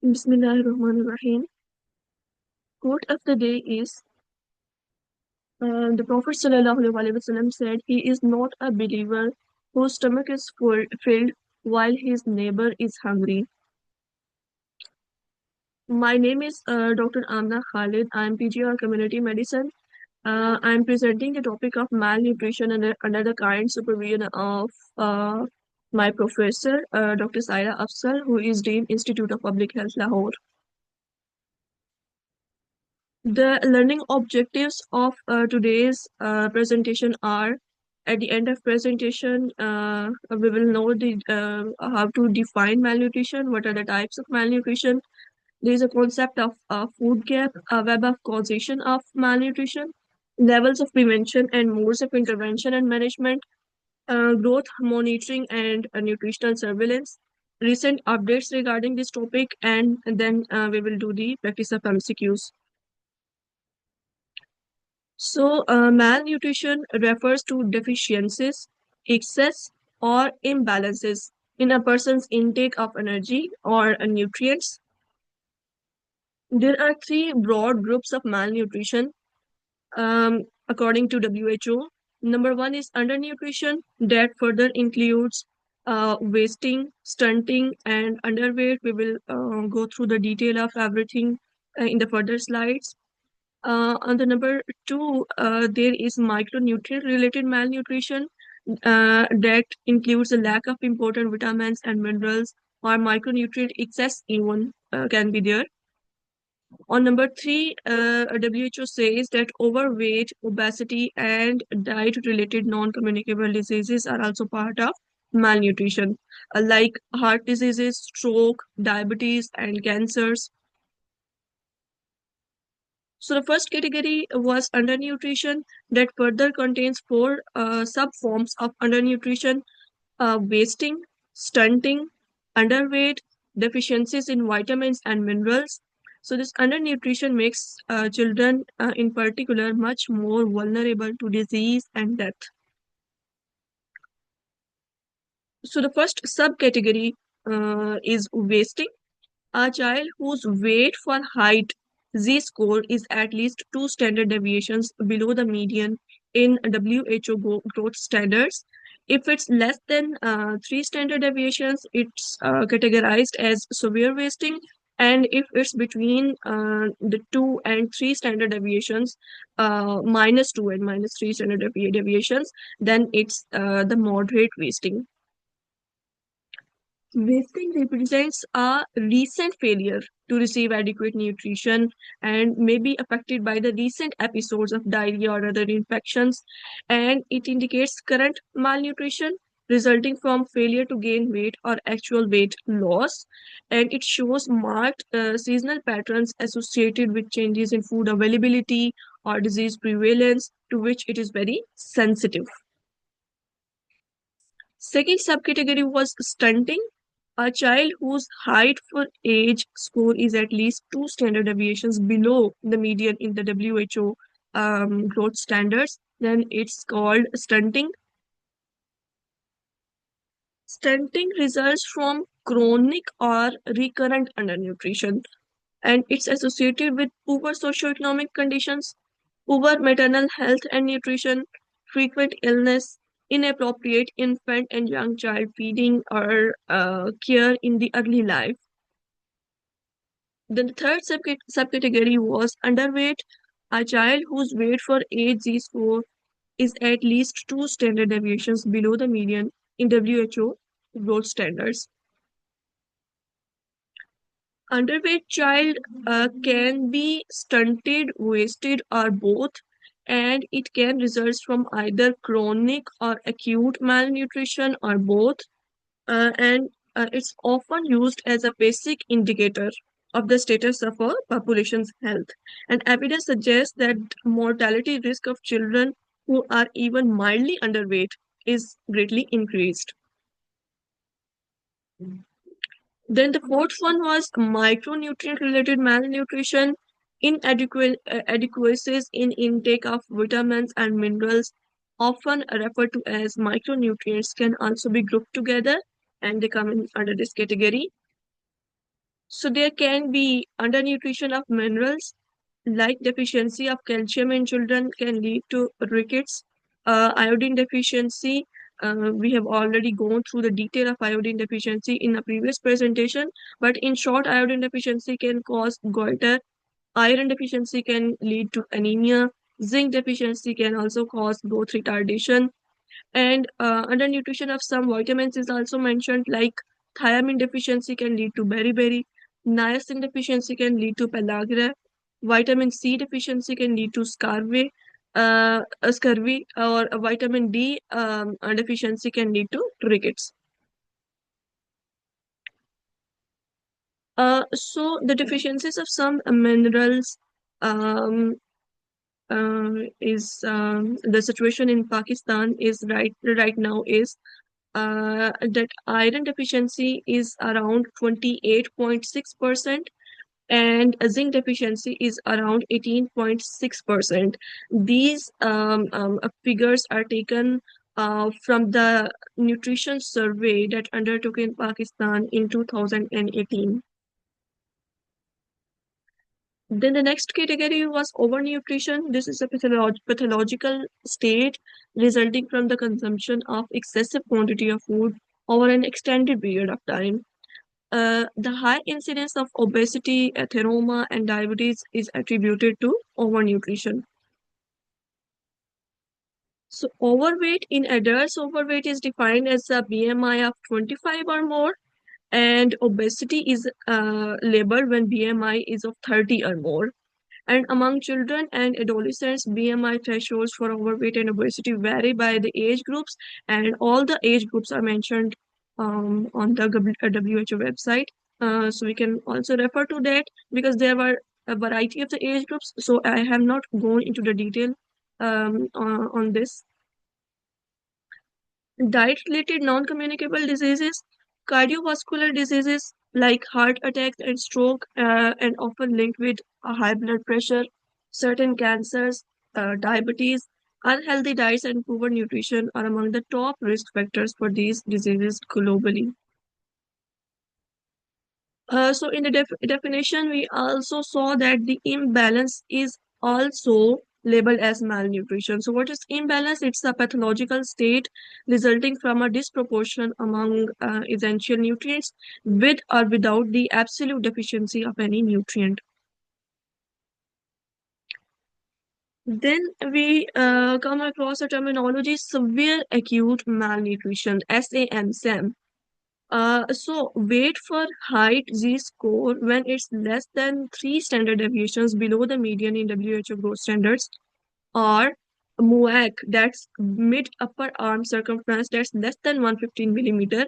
Bismillahirrahmanirrahim. Quote of the day is the Prophet ﷺ said, "He is not a believer whose stomach is filled while his neighbor is hungry." My name is Dr. Amna Khalid. I am PGR Community Medicine. I am presenting the topic of malnutrition under the kind supervision of uh, my professor, Dr. Saira Afsal, who is Dean Institute of Public Health, Lahore. The learning objectives of today's presentation are: at the end of presentation, we will know how to define malnutrition, what are the types of malnutrition. There is a concept of food gap, a web of causation of malnutrition, levels of prevention and modes of intervention and management, growth monitoring and nutritional surveillance, recent updates regarding this topic, and then we will do the practice of MCQs. So, malnutrition refers to deficiencies, excess, or imbalances in a person's intake of energy or nutrients. There are three broad groups of malnutrition, according to WHO. Number one is undernutrition, that further includes wasting, stunting, and underweight. We will go through the detail of everything in the further slides. On the number two, there is micronutrient related malnutrition that includes a lack of important vitamins and minerals, or micronutrient excess even can be there. On number three, WHO says that overweight, obesity, and diet related non communicable diseases are also part of malnutrition, like heart diseases, stroke, diabetes, and cancers. So the first category was undernutrition, that further contains four subforms of undernutrition: wasting, stunting, underweight, deficiencies in vitamins and minerals. So this undernutrition makes children in particular much more vulnerable to disease and death. So the first subcategory is wasting. A child whose weight for height z-score is at least 2 standard deviations below the median in WHO growth standards. If it's less than 3 standard deviations, it's categorized as severe wasting. And if it's between the 2 and 3 standard deviations, -2 and -3 standard deviations, then it's the moderate wasting. Wasting represents a recent failure to receive adequate nutrition and may be affected by the recent episodes of diarrhea or other infections, and it indicates current malnutrition resulting from failure to gain weight or actual weight loss, and it shows marked seasonal patterns associated with changes in food availability or disease prevalence to which it is very sensitive. Second subcategory was stunting. A child whose height for age score is at least 2 standard deviations below the median in the WHO growth standards, then it's called stunting. Stunting results from chronic or recurrent undernutrition, and it's associated with poor socioeconomic conditions, poor maternal health and nutrition, frequent illness, inappropriate infant and young child feeding or care in the early life. Then the third subcategory was underweight. A child whose weight for age Z-score is at least 2 standard deviations below the median in WHO growth standards. Underweight child can be stunted, wasted, or both, and it can result from either chronic or acute malnutrition or both. And it's often used as a basic indicator of the status of a population's health. And evidence suggests that mortality risk of children who are even mildly underweight is greatly increased. Then the fourth one was micronutrient related malnutrition. Inadequacies in intake of vitamins and minerals, often referred to as micronutrients, can also be grouped together and they come in under this category. So there can be undernutrition of minerals, like deficiency of calcium in children can lead to rickets. Iodine deficiency, we have already gone through the detail of iodine deficiency in a previous presentation, but in short, iodine deficiency can cause goiter. Iron deficiency can lead to anemia. Zinc deficiency can also cause growth retardation. And undernutrition of some vitamins is also mentioned, like thiamine deficiency can lead to beriberi, niacin deficiency can lead to pellagra, vitamin C deficiency can lead to scurvy, or a vitamin D deficiency can lead to rickets. So the deficiencies of some minerals um, is the situation in Pakistan is right now is that iron deficiency is around 28.6% and zinc deficiency is around 18.6%. These figures are taken from the nutrition survey that undertook in Pakistan in 2018. Then the next category was overnutrition. This is a pathological state resulting from the consumption of excessive quantity of food over an extended period of time. The high incidence of obesity, atheroma, and diabetes is attributed to overnutrition. So, overweight in adults, overweight is defined as a BMI of 25 or more, and obesity is labeled when BMI is of 30 or more. And among children and adolescents, BMI thresholds for overweight and obesity vary by the age groups, and all the age groups are mentioned on the WHO website. So we can also refer to that because there were a variety of the age groups. So I have not gone into the detail on this. Diet-related non-communicable diseases, cardiovascular diseases like heart attacks and stroke, and often linked with a high blood pressure, certain cancers, diabetes, unhealthy diets, and poor nutrition are among the top risk factors for these diseases globally. So in the definition, we also saw that the imbalance is also labeled as malnutrition. So what is imbalance? It's a pathological state resulting from a disproportion among essential nutrients with or without the absolute deficiency of any nutrient. Then we come across a terminology severe acute malnutrition, SAM. So weight for height z-score when it's less than 3 standard deviations below the median in WHO growth standards, or MUAC, that's mid upper arm circumference, that's less than 115 millimeter,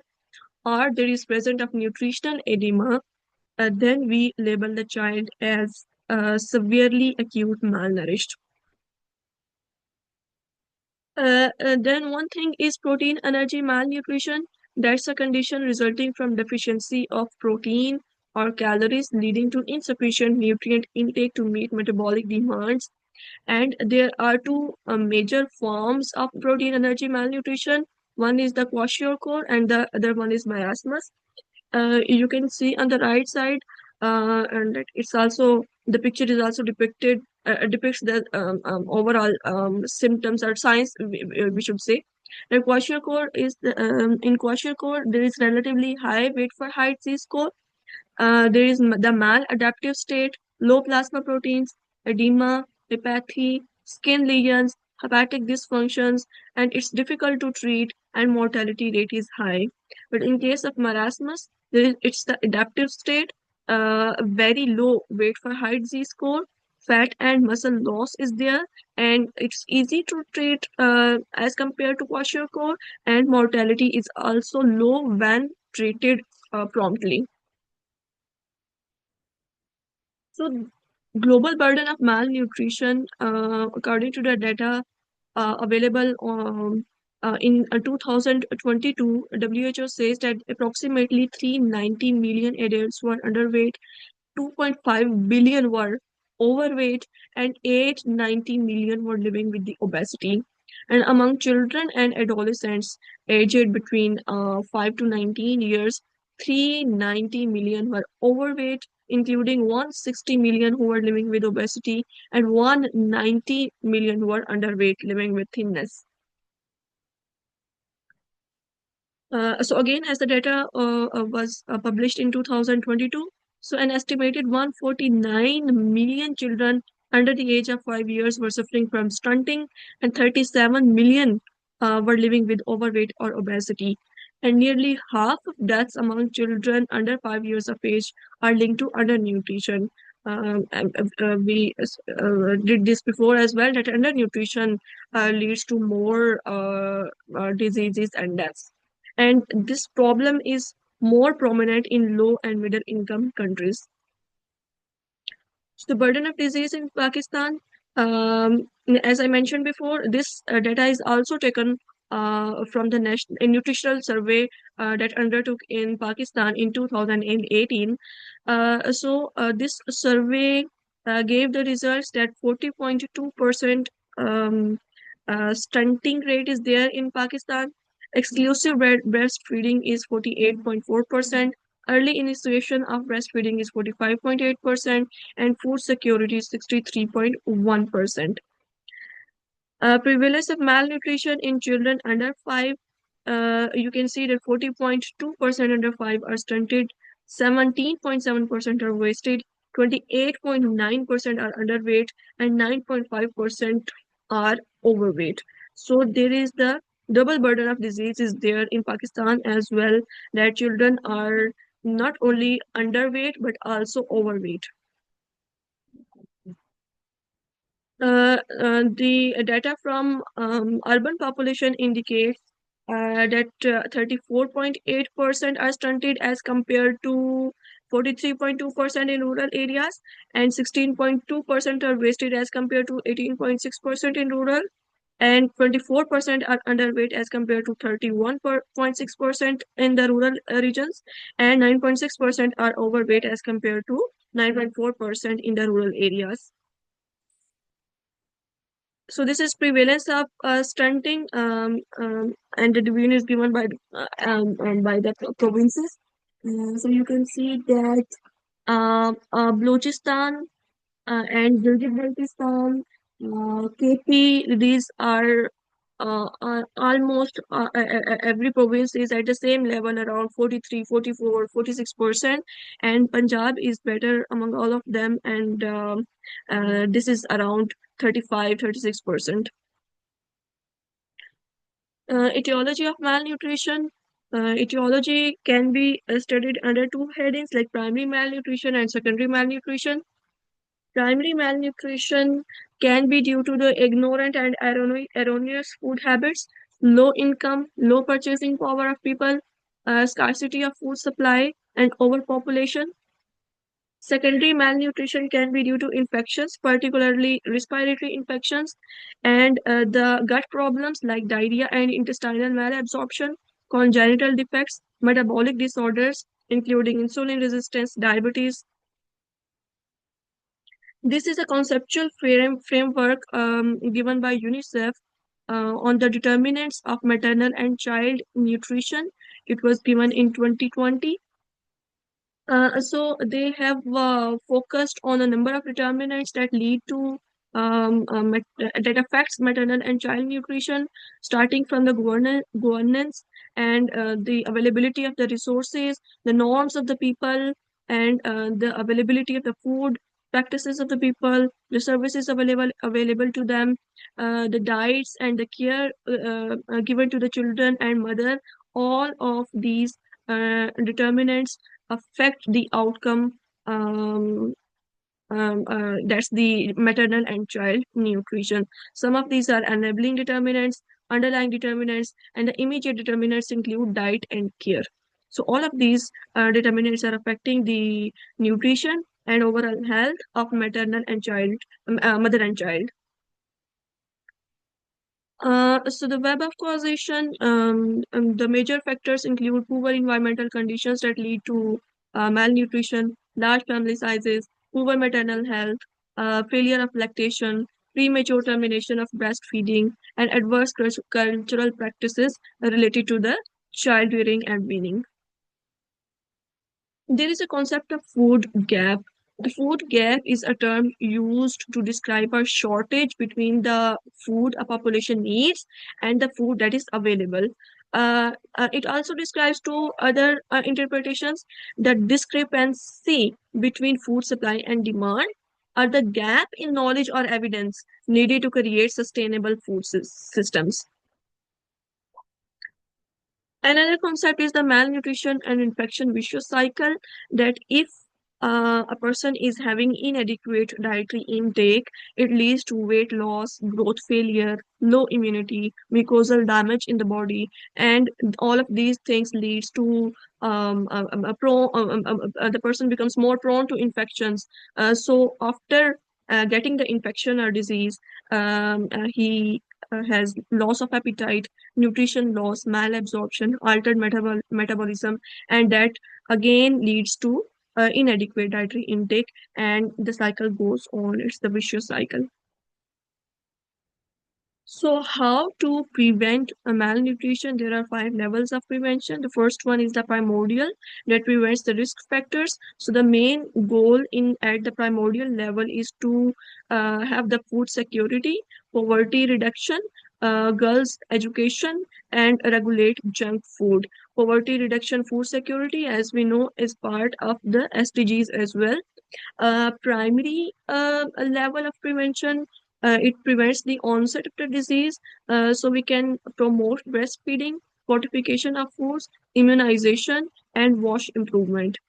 or there is present of nutritional edema, then we label the child as severely acute malnourished. Then one thing is protein energy malnutrition. That's a condition resulting from deficiency of protein or calories leading to insufficient nutrient intake to meet metabolic demands. And there are two major forms of protein energy malnutrition. One is the kwashiorkor and the other one is marasmus. You can see on the right side, and it's also the picture is also depicts the overall symptoms or signs we should say. And kwashiorkor is in kwashiorkor there is relatively high weight for height z-score. There is the maladaptive state, low plasma proteins, edema, apathy, skin lesions, hepatic dysfunctions, and it's difficult to treat and mortality rate is high. But in case of marasmus, it's the adaptive state, very low weight for height z-score, fat and muscle loss is there, and it's easy to treat as compared to kwashiorkor, and mortality is also low when treated promptly. So, global burden of malnutrition, according to the data available in 2022, WHO says that approximately 390 million adults were underweight, 2.5 billion were overweight, and 890 million were living with the obesity. And among children and adolescents aged between 5 to 19 years, 390 million were overweight, including 160 million who were living with obesity and 190 million who were underweight, living with thinness. So again, as the data was published in 2022, so an estimated 149 million children under the age of 5 years were suffering from stunting, and 37 million were living with overweight or obesity. And nearly half of deaths among children under 5 years of age are linked to undernutrition. We did this before as well, that undernutrition leads to more diseases and deaths. And this problem is more prominent in low and middle income countries. So the burden of disease in Pakistan, as I mentioned before, this data is also taken from the National Nutritional Survey that undertook in Pakistan in 2018. This survey gave the results that 40.2% stunting rate is there in Pakistan. Exclusive breastfeeding is 48.4%. Early initiation of breastfeeding is 45.8%, and food security is 63.1%. Prevalence of malnutrition in children under 5, you can see that 40.2% under 5 are stunted, 17.7% are wasted, 28.9% are underweight, and 9.5% are overweight. So there is the double burden of disease is there in Pakistan as well, that children are not only underweight but also overweight. The data from urban population indicates that 34.8% are stunted as compared to 43.2% in rural areas, and 16.2% are wasted as compared to 18.6% in rural, and 24% are underweight as compared to 31.6% in the rural regions, and 9.6% are overweight as compared to 9.4% in the rural areas. So this is prevalence of stunting, and the division is given by the provinces. So you can see that Balochistan and Gilgit-Baltistan, KP, these are almost every province is at the same level, around 43, 44, 46%, and Punjab is better among all of them, and this is around 35, 36%. Etiology of malnutrition. Etiology can be studied under two headings, like primary malnutrition and secondary malnutrition. Primary malnutrition can be due to the ignorant and erroneous food habits, low income, low purchasing power of people, scarcity of food supply, and overpopulation. Secondary malnutrition can be due to infections, particularly respiratory infections, and the gut problems like diarrhea and intestinal malabsorption, congenital defects, metabolic disorders, including insulin resistance, diabetes. This is a conceptual framework given by UNICEF on the determinants of maternal and child nutrition. It was given in 2020. So they have focused on a number of determinants that lead to that affects maternal and child nutrition, starting from the governance and the availability of the resources, the norms of the people, and the availability of the food, practices of the people, the services available to them, the diets and the care given to the children and mother. All of these determinants affect the outcome, that's the maternal and child nutrition. Some of these are enabling determinants, underlying determinants, and the immediate determinants include diet and care. So all of these determinants are affecting the nutrition and overall health of maternal and child, mother and child. So the web of causation, the major factors include poor environmental conditions that lead to malnutrition, large family sizes, poor maternal health, failure of lactation, premature termination of breastfeeding, and adverse cultural practices related to the child rearing and weaning. There is a concept of food gap. The food gap is a term used to describe a shortage between the food a population needs and the food that is available. It also describes two other interpretations: the discrepancy between food supply and demand, or the gap in knowledge or evidence needed to create sustainable food systems. Another concept is the malnutrition and infection vicious cycle, that if a person is having inadequate dietary intake, it leads to weight loss, growth failure, low immunity, mucosal damage in the body, and all of these things leads to the person becomes more prone to infections. So after getting the infection or disease, he has loss of appetite, nutrition loss, malabsorption, altered metabolism, and that again leads to inadequate dietary intake, and the cycle goes on. It's the vicious cycle. So, how to prevent a malnutrition? There are 5 levels of prevention. The first one is the primordial, that prevents the risk factors. So, the main goal in at the primordial level is to have the food security, poverty reduction, girls' education, and regulate junk food. Poverty reduction, food security, as we know, is part of the SDGs as well. Primary level of prevention, it prevents the onset of the disease. So we can promote breastfeeding, fortification of foods, immunization, and wash improvement.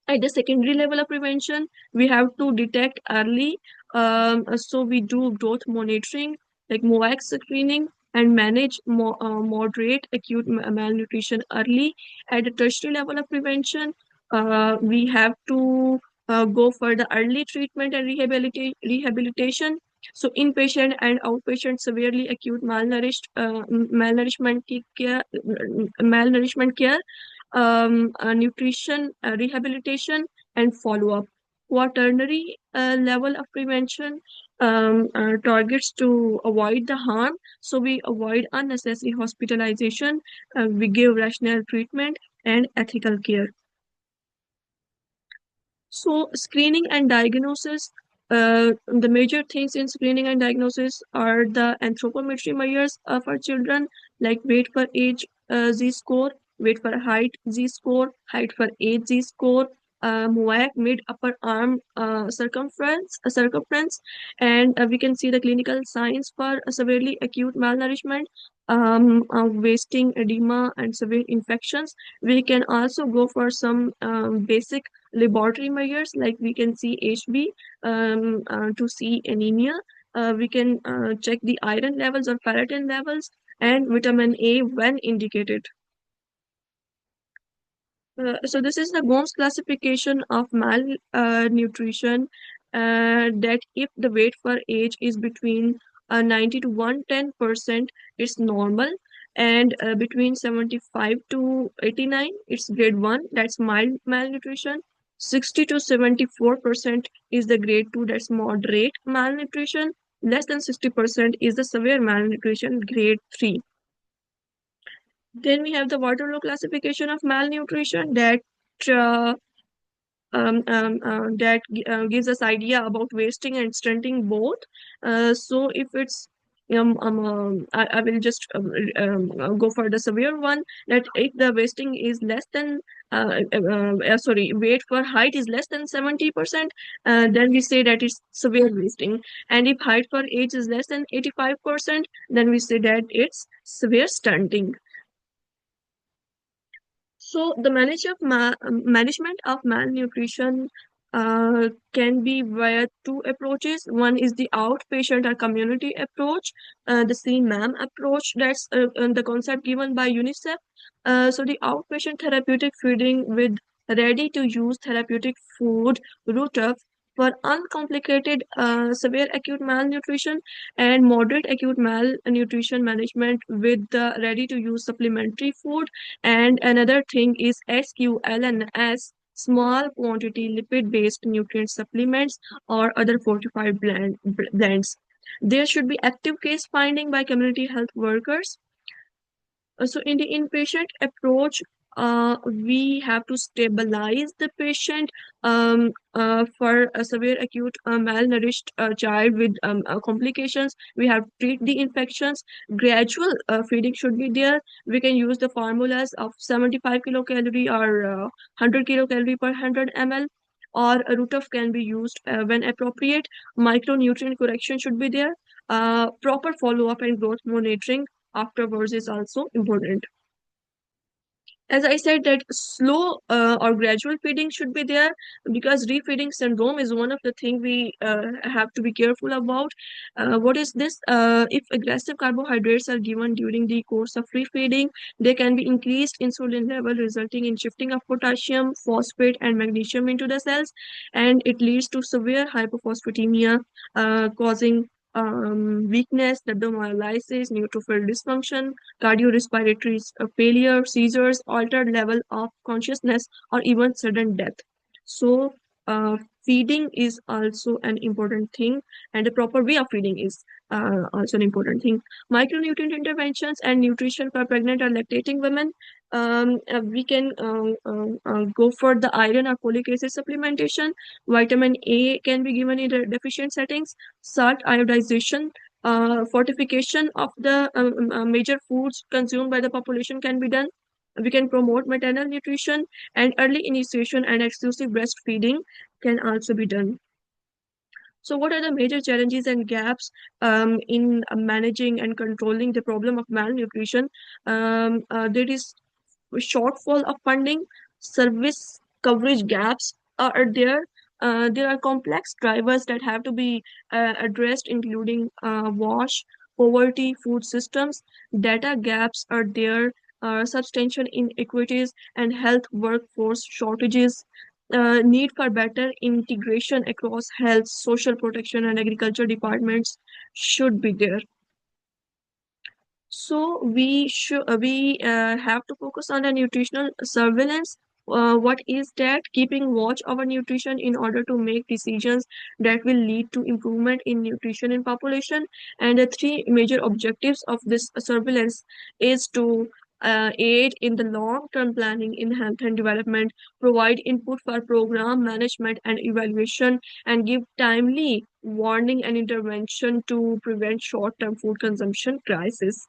At the secondary level of prevention, we have to detect early. So we do growth monitoring, like MOAC screening, and manage moderate acute malnutrition early. At the tertiary level of prevention, we have to go for the early treatment and rehabilitation. So inpatient and outpatient severely acute malnourishment care, nutrition, rehabilitation, and follow-up. Quaternary level of prevention targets to avoid the harm. So we avoid unnecessary hospitalization, we give rational treatment and ethical care. So, screening and diagnosis. The major things in screening and diagnosis are the anthropometry measures for children, like weight for age Z score, weight for height Z score, height for age Z score, MOAC mid upper arm circumference, and we can see the clinical signs for severely acute malnourishment, wasting, edema, and severe infections. We can also go for some basic laboratory measures, like we can see HB to see anemia. We can check the iron levels or ferritin levels and vitamin A when indicated. So this is the Gomes classification of malnutrition, that if the weight for age is between 90 to 110%, it's normal, and between 75 to 89, it's grade 1, that's mild malnutrition. 60 to 74% is the grade 2, that's moderate malnutrition. Less than 60% is the severe malnutrition, grade 3. Then we have the Waterloo classification of malnutrition, uh, gives us idea about wasting and stunting both. So if it's I will just go for the severe one, that if the wasting is less than sorry, weight for height is less than 70%, then we say that it's severe wasting. And if height for age is less than 85%, then we say that it's severe stunting. So the management of malnutrition can be via 2 approaches. One is the outpatient or community approach, the CMAM approach. That's the concept given by UNICEF. So the outpatient therapeutic feeding with ready-to-use therapeutic food route for uncomplicated severe acute malnutrition, and moderate acute malnutrition management with the ready-to-use supplementary food. And another thing is SQLNS, small quantity lipid-based nutrient supplements or other fortified blends. There should be active case finding by community health workers. So in the inpatient approach, we have to stabilize the patient for a severe acute malnourished child with complications. We have to treat the infections. Gradual feeding should be there. We can use the formulas of 75 kilocalorie or 100 kilocalorie per 100 ml, or a root of can be used when appropriate. Micronutrient correction should be there. Proper follow-up and growth monitoring afterwards is also important. As I said, that slow or gradual feeding should be there, because refeeding syndrome is one of the things we have to be careful about. What is this? If aggressive carbohydrates are given during the course of refeeding, they can be increased insulin level, resulting in shifting of potassium, phosphate, and magnesium into the cells, and it leads to severe hypophosphatemia, causing weakness, rhabdomyolysis, neutrophil dysfunction, cardiorespiratory failure, seizures, altered level of consciousness, or even sudden death. So, feeding is also an important thing, and the proper way of feeding is also an important thing. Micronutrient interventions and nutrition for pregnant or lactating women. We can go for the iron or folic acid supplementation. Vitamin A can be given in the deficient settings. Salt iodization, fortification of the major foods consumed by the population can be done. We can promote maternal nutrition, and early initiation and exclusive breastfeeding can also be done. So, what are the major challenges and gaps in managing and controlling the problem of malnutrition? There is shortfall of funding, service coverage gaps are there. There are complex drivers that have to be addressed, including WASH, poverty, food systems, data gaps are there, substantial inequities, and health workforce shortages. Need for better integration across health, social protection, and agriculture departments should be there. So we have to focus on the nutritional surveillance. What is that? Keeping watch over nutrition in order to make decisions that will lead to improvement in nutrition in population. And the three major objectives of this surveillance is to aid in the long-term planning in health and development, provide input for program management and evaluation, and give timely warning and intervention to prevent short-term food consumption crisis.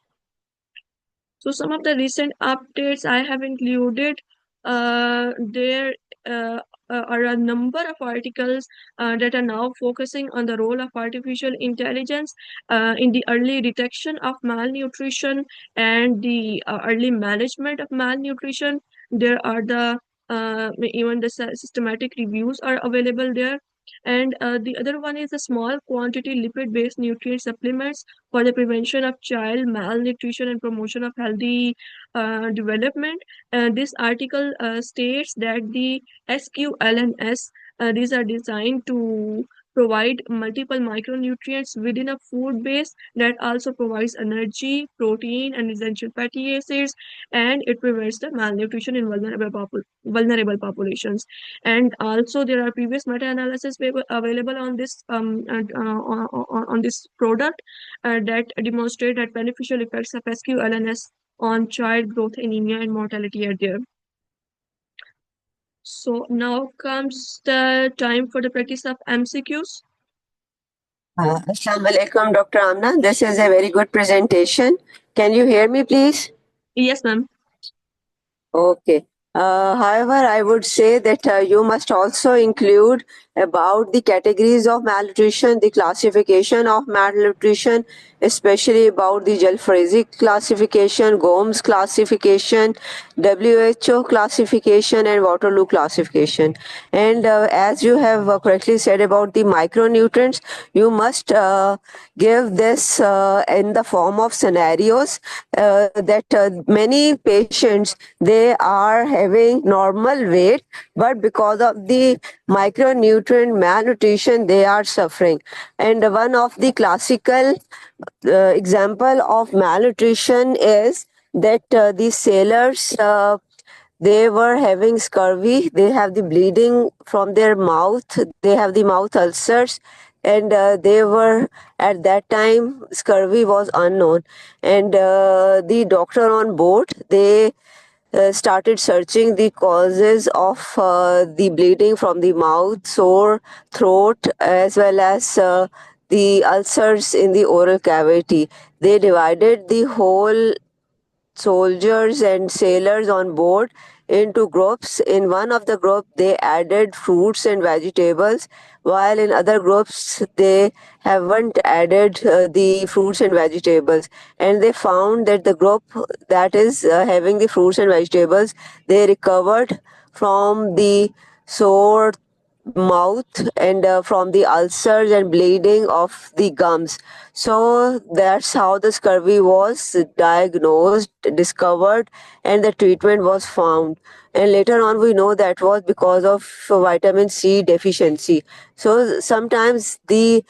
So some of the recent updates I have included, there are a number of articles that are now focusing on the role of artificial intelligence in the early detection of malnutrition and the early management of malnutrition. There are the even the systematic reviews are available there. And the other one is a small quantity lipid-based nutrient supplements for the prevention of child malnutrition and promotion of healthy development. This article states that the SQLNS, these are designed to provide multiple micronutrients within a food base that also provides energy, protein, and essential fatty acids, and it prevents the malnutrition in vulnerable populations. And also, there are previous meta-analysis available on this on this product that demonstrate that beneficial effects of SQLNS on child growth, anemia, and mortality are there. So now comes the time for the practice of MCQs. Assalamu alaikum, Dr. Amna. This is a very good presentation. Can you hear me, please? Yes, ma'am. Okay. However, I would say that you must also include about the categories of malnutrition, the classification of malnutrition, especially about the Jalfrezi classification, Gomes classification, WHO classification, and Waterloo classification. And as you have correctly said about the micronutrients, you must give this in the form of scenarios that many patients, they are having normal weight, but because of the micronutrient malnutrition they are suffering. And one of the classical example of malnutrition is that the sailors, they were having scurvy, they have the bleeding from their mouth, they have the mouth ulcers, and they were, at that time scurvy was unknown, and the doctor on board, they started searching the causes of the bleeding from the mouth, sore throat, as well as the ulcers in the oral cavity. They divided the whole soldiers and sailors on board into groups. In one of the group they added fruits and vegetables, while in other groups they haven't added the fruits and vegetables. And they found that the group that is having the fruits and vegetables, they recovered from the sore mouth and from the ulcers and bleeding of the gums. So that's how the scurvy was diagnosed, discovered, and the treatment was found. And later on, we know that was because of vitamin C deficiency. So sometimes the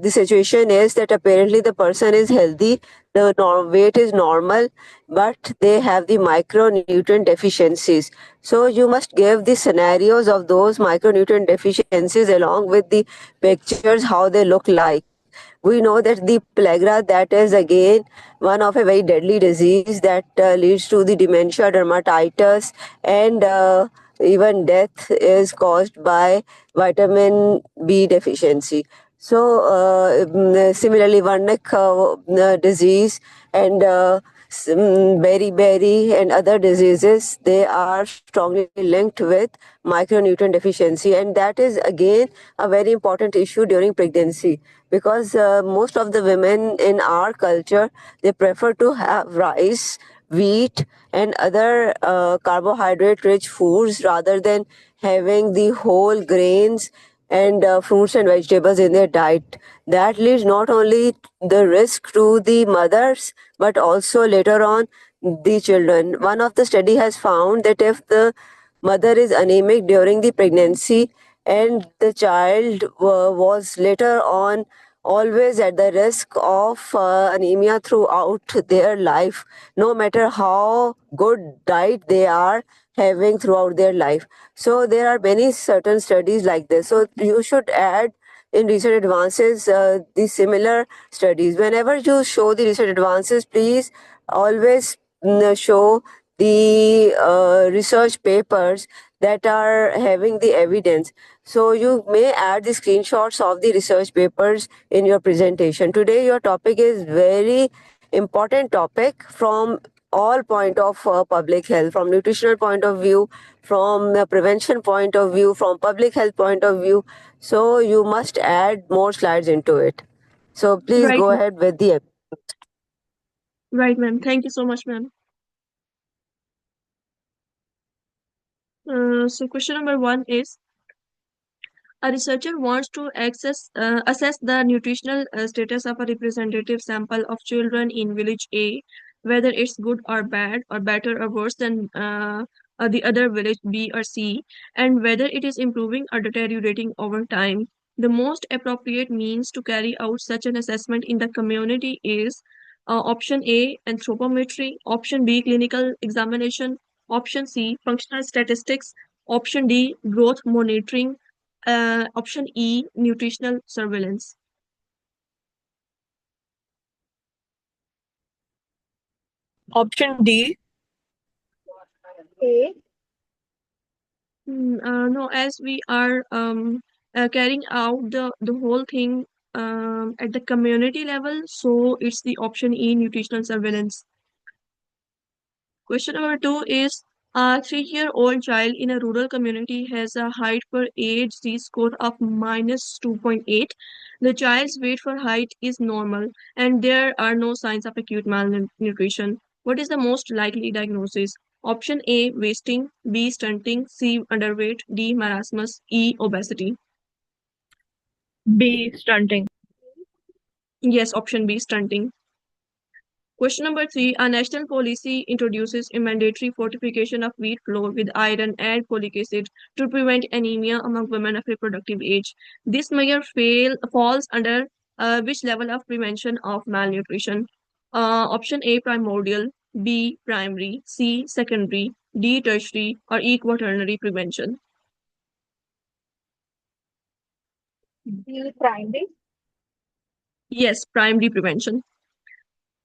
situation is that apparently the person is healthy, the weight is normal, but they have the micronutrient deficiencies. So you must give the scenarios of those micronutrient deficiencies along with the pictures how they look like. We know that the pellagra, that is again one of a very deadly disease that leads to the dementia, dermatitis, and even death is caused by vitamin B deficiency. So similarly, Wernicke disease and beriberi and other diseases, they are strongly linked with micronutrient deficiency, and that is again a very important issue during pregnancy, because most of the women in our culture, they prefer to have rice, wheat, and other carbohydrate rich foods rather than having the whole grains and fruits and vegetables in their diet. That leads not only the risk to the mothers but also later on the children. One of the study has found that if the mother is anemic during the pregnancy and the child was later on always at the risk of anemia throughout their life, no matter how good diet they are having throughout their life. So there are many certain studies like this. So you should add in recent advances the similar studies. Whenever you show the recent advances, please always show the research papers that are having the evidence. So you may add the screenshots of the research papers in your presentation. Today your topic is very important topic from all point of public health, from nutritional point of view, from the prevention point of view, from public health point of view. So you must add more slides into it. So please Right, go ma'am. ahead with the. Right, ma'am. Thank you so much, ma'am. So question number one is, a researcher wants to assess the nutritional status of a representative sample of children in village A, whether it's good or bad, or better or worse than the other village B or C, and whether it is improving or deteriorating over time. The most appropriate means to carry out such an assessment in the community is option A, anthropometry, option B, clinical examination, option C, functional statistics, option D, growth monitoring, option E, nutritional surveillance. Option D. A. No, as we are carrying out the whole thing at the community level, so it's the option E, nutritional surveillance. Question number two is, a 3-year-old child in a rural community has a height per age z-score of minus 2.8. The child's weight for height is normal, and there are no signs of acute malnutrition. What is the most likely diagnosis? Option A, wasting, B, stunting, C, underweight, D, marasmus, E, obesity. B. Stunting. Yes, option B, stunting. Question number three, a national policy introduces a mandatory fortification of wheat flour with iron and folic acid to prevent anemia among women of reproductive age. This measure falls under which level of prevention of malnutrition? Option A, primordial, B, primary, C, secondary, D, tertiary, or E, quaternary prevention. B. Primary. Yes, primary prevention.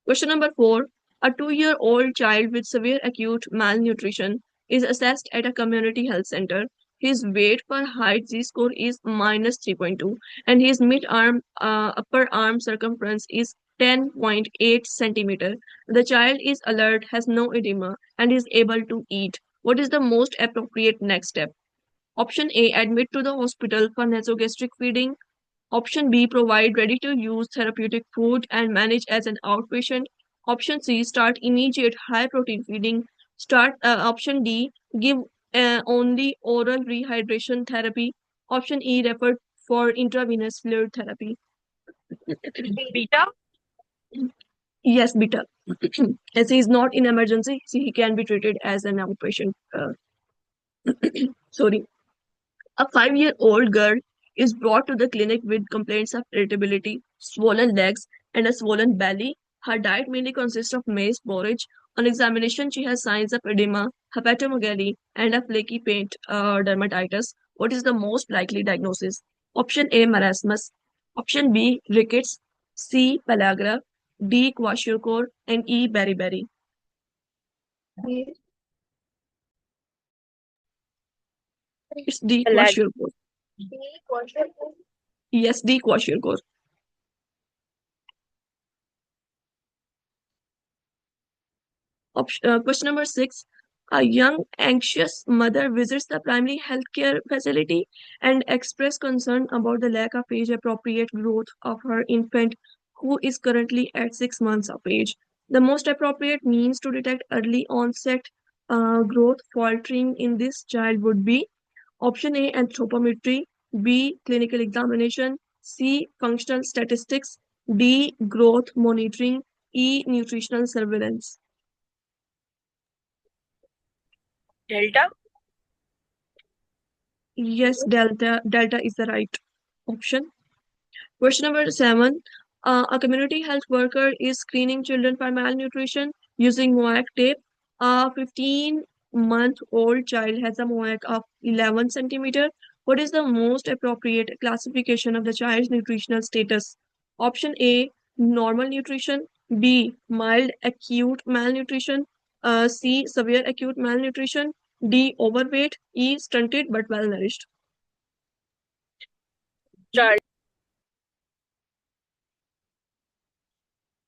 Question number four. A 2-year-old child with severe acute malnutrition is assessed at a community health center. His weight per height z-score is minus 3.2 and his upper arm circumference is 10.8 centimeter. The child is alert, has no edema, and is able to eat. What is the most appropriate next step? Option A, admit to the hospital for nasogastric feeding. Option B, provide ready-to-use therapeutic food and manage as an outpatient. Option C, start immediate high-protein feeding. Option D, give only oral rehydration therapy. Option E, refer for intravenous fluid therapy. Beta. Yes, beta. As he is not in emergency, he can be treated as an outpatient. Sorry. A 5-year-old girl is brought to the clinic with complaints of irritability, swollen legs, and a swollen belly. Her diet mainly consists of maize porridge. On examination, she has signs of edema, hepatomegaly, and a flaky paint dermatitis. What is the most likely diagnosis? Option A, marasmus. Option B, rickets. C, pellagra. D, kwashiorkor. And E, beriberi. It's D, Pellagra. kwashiorkor. Yes, D, kwashiorkor. Question number 6. A young, anxious mother visits the primary healthcare facility and expresses concern about the lack of age appropriate growth of her infant, who is currently at 6 months of age. The most appropriate means to detect early onset growth faltering in this child would be option A, anthropometry, B, clinical examination, C, functional statistics, D, growth monitoring, E, nutritional surveillance. Delta. Yes, delta is the right option. Question number 7. A community health worker is screening children for malnutrition using MOAC tape. A 15-month-old child has a MOAC of 11 centimeter. What is the most appropriate classification of the child's nutritional status? Option A, normal nutrition. B, mild acute malnutrition. C, severe acute malnutrition. D, overweight. E, stunted but well nourished. Child.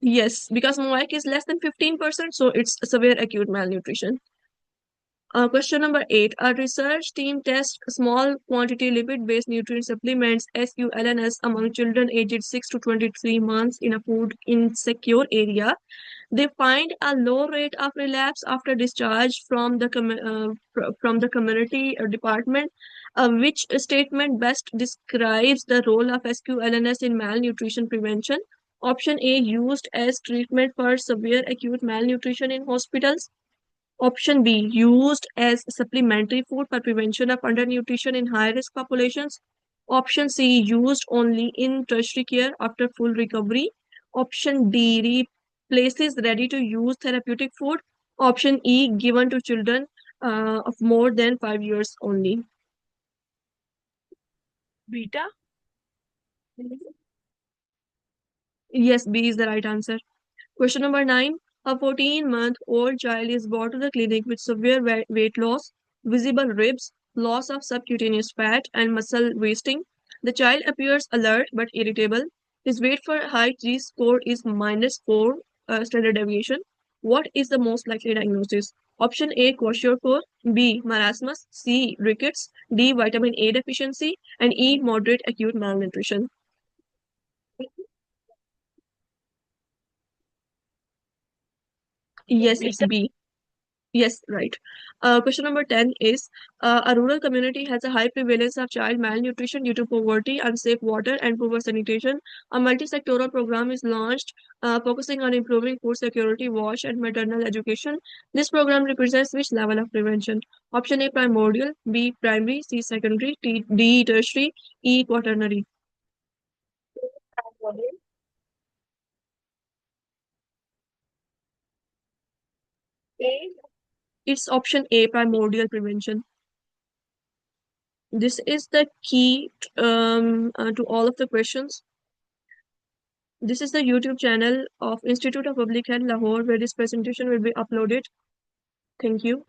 Yes, because MOAC is less than 15%, so it's severe acute malnutrition. Question number 8. A research team tests small quantity lipid-based nutrient supplements SULNS among children aged 6 to 23 months in a food insecure area. They find a low rate of relapse after discharge from the community department. Which statement best describes the role of SQLNS in malnutrition prevention? Option A, used as treatment for severe acute malnutrition in hospitals. Option B, used as supplementary food for prevention of undernutrition in high-risk populations. Option C, used only in tertiary care after full recovery. Option D, replaces ready-to-use therapeutic food. Option E, given to children of more than 5 years only. Beta. Yes, B is the right answer. Question number 9. A 14-month-old child is brought to the clinic with severe weight loss, visible ribs, loss of subcutaneous fat, and muscle wasting. The child appears alert but irritable. His weight for height z-score is minus 4 standard deviation. What is the most likely diagnosis? Option A, kwashiorkor. B, marasmus. C, rickets. D, vitamin A deficiency. And E, moderate acute malnutrition. Yes, it's B. Yes, right. Question number 10 is a rural community has a high prevalence of child malnutrition due to poverty, unsafe water, and poor sanitation. A multi-sectoral program is launched focusing on improving food security, wash, and maternal education. This program represents which level of prevention? Option A, primordial. B, primary. C, secondary. D, tertiary. E, quaternary. It's option A, primordial prevention. This is the key to all of the questions. This is the YouTube channel of Institute of Public Health Lahore, where this presentation will be uploaded. Thank you.